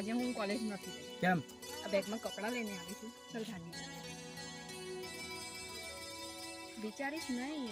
આજે હું કોલેજ નથી ગઈ. કેમ? આ બેગમાં કપડાં લઈને આવી છું. ચલ ધાની વિચારીશ નહીં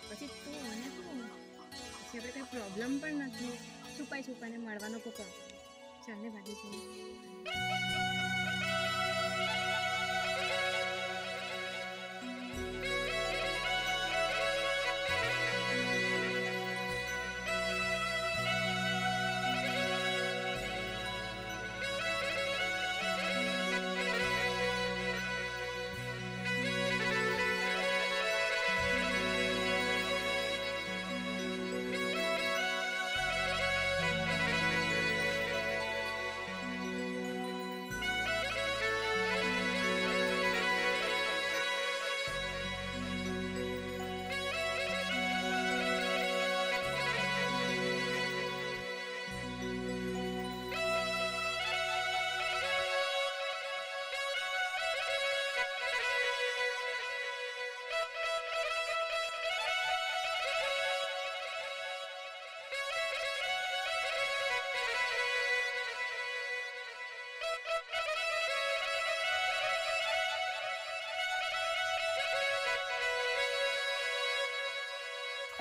પછી તું અને તું પછી આપણે કંઈ પ્રોબ્લેમ પણ નથી. છુપાઈને મળવાનો પકડ. ચાલને ભાગી જઈએ.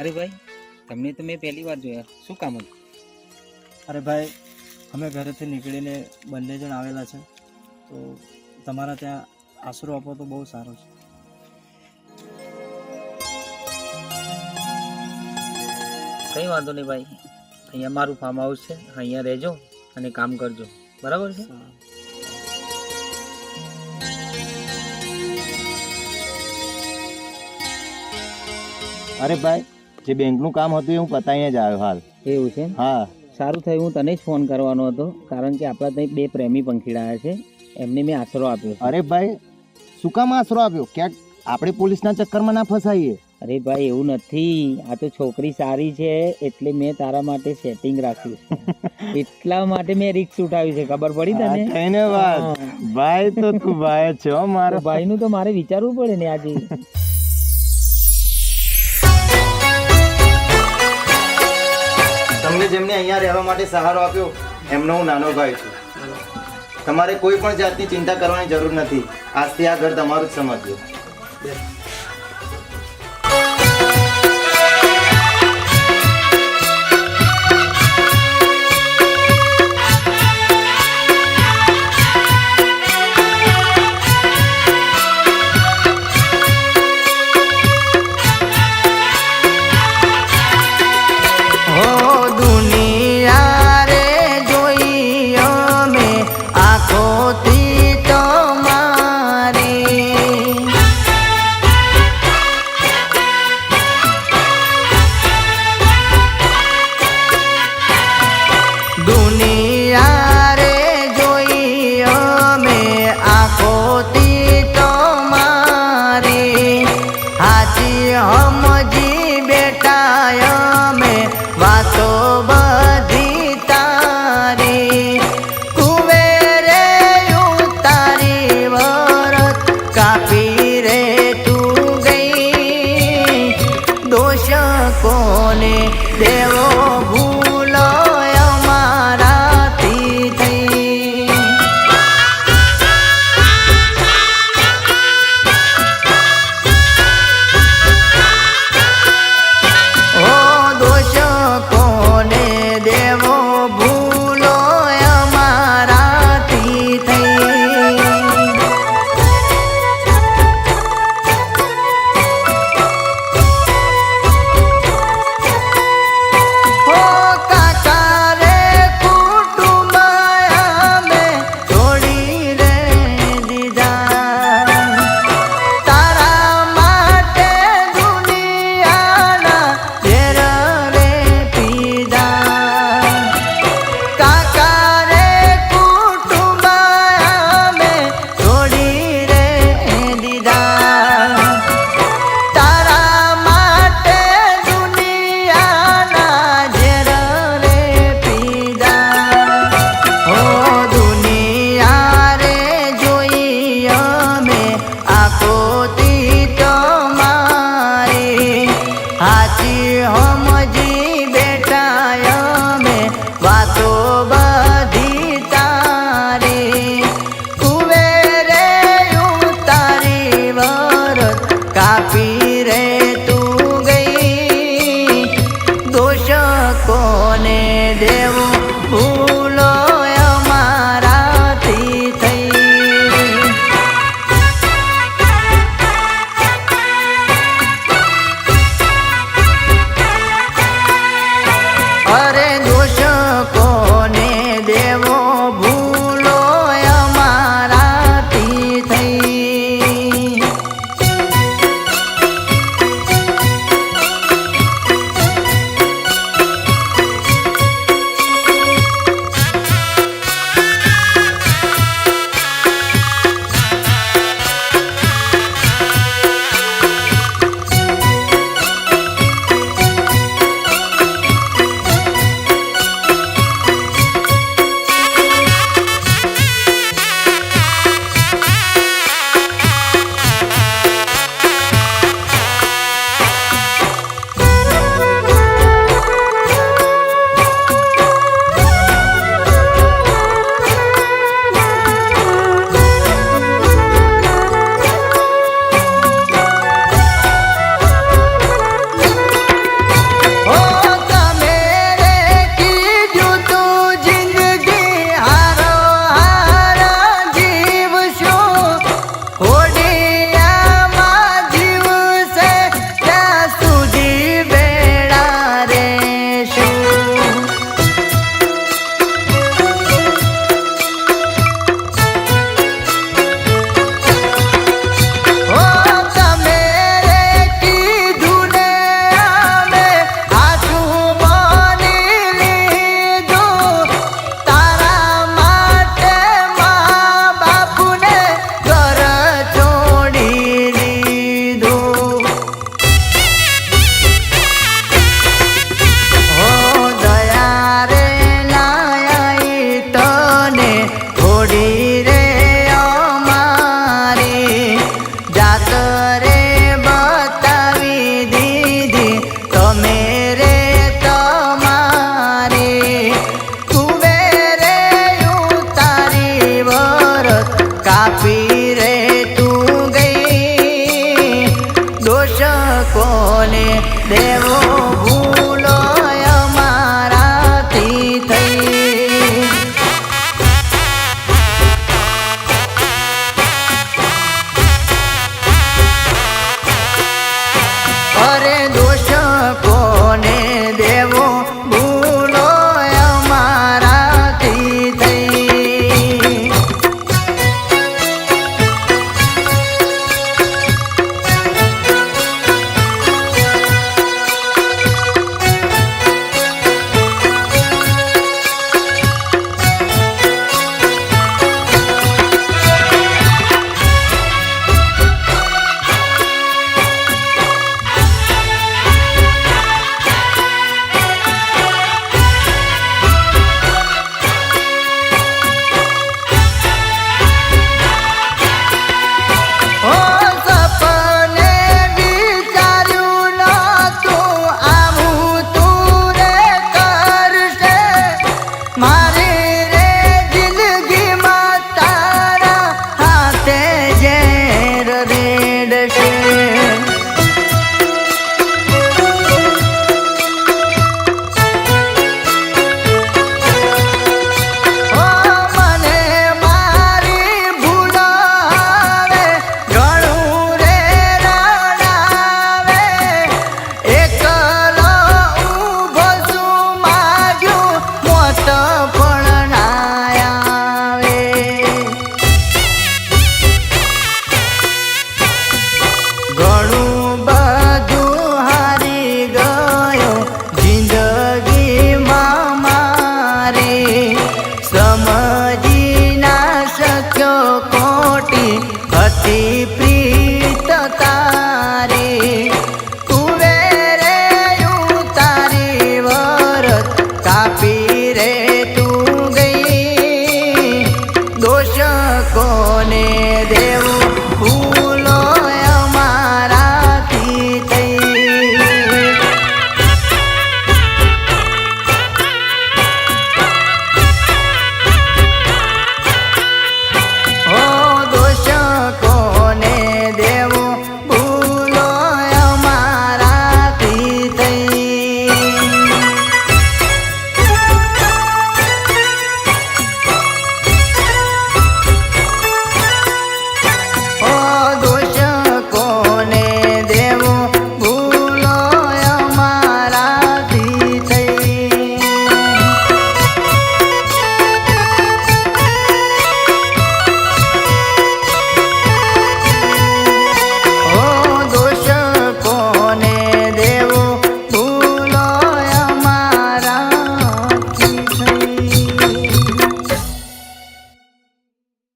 અરે ભાઈ, તમને તો મેં પહેલી વાર જોયા. શું કામ હતું? અરે ભાઈ, અમે ઘરેથી નીકળીને બંને જણ આવેલા છે, તો તમારા ત્યાં આશરો આપો તો બહુ સારો છે. કંઈ વાંધો નહીં ભાઈ, અહીંયા મારું ફાર્મ હાઉસ છે, અહીંયા રહેજો અને કામ કરજો. બરાબર છે? અરે ભાઈ, જે બેંકનું કામ હતું એ હું પતાવીને જ આવ્યો હાલ. એવું છે? હા, સારું થયું. હું તને જ ફોન કરવાનો હતો, કારણ કે આપણા ત્યાં બે પ્રેમી પંખીડા આવ્યા છે, એમને મેં આશરો આપ્યો. અરે ભાઈ, શું કામ આશરો આપ્યો? ક્યાંક આપણે પોલીસના ચક્કરમાં ના ફસાઈએ. અરે ભાઈ, એવું નથી. આ તો છોકરી સારી છે એટલે મેં તારા માટે સેટિંગ રાખ્યું છે. એટલા માટે મેં રિક્સ ઉઠાવી છે. ખબર પડી તને? ધન્યવાદ ભાઈ. તો તું ભાઈ છો મારો. ભાઈનું તો મારે વિચારવું પડે ને આજે. તમને જેમને અહીંયા રહેવા માટે સહારો આપ્યો એમનો હું નાનો ભાઈ છું. તમારે કોઈ પણ જાતની ચિંતા કરવાની જરૂર નથી. આજથી આ ઘર તમારું જ સમજજો. Oh દોષ કોને દેવો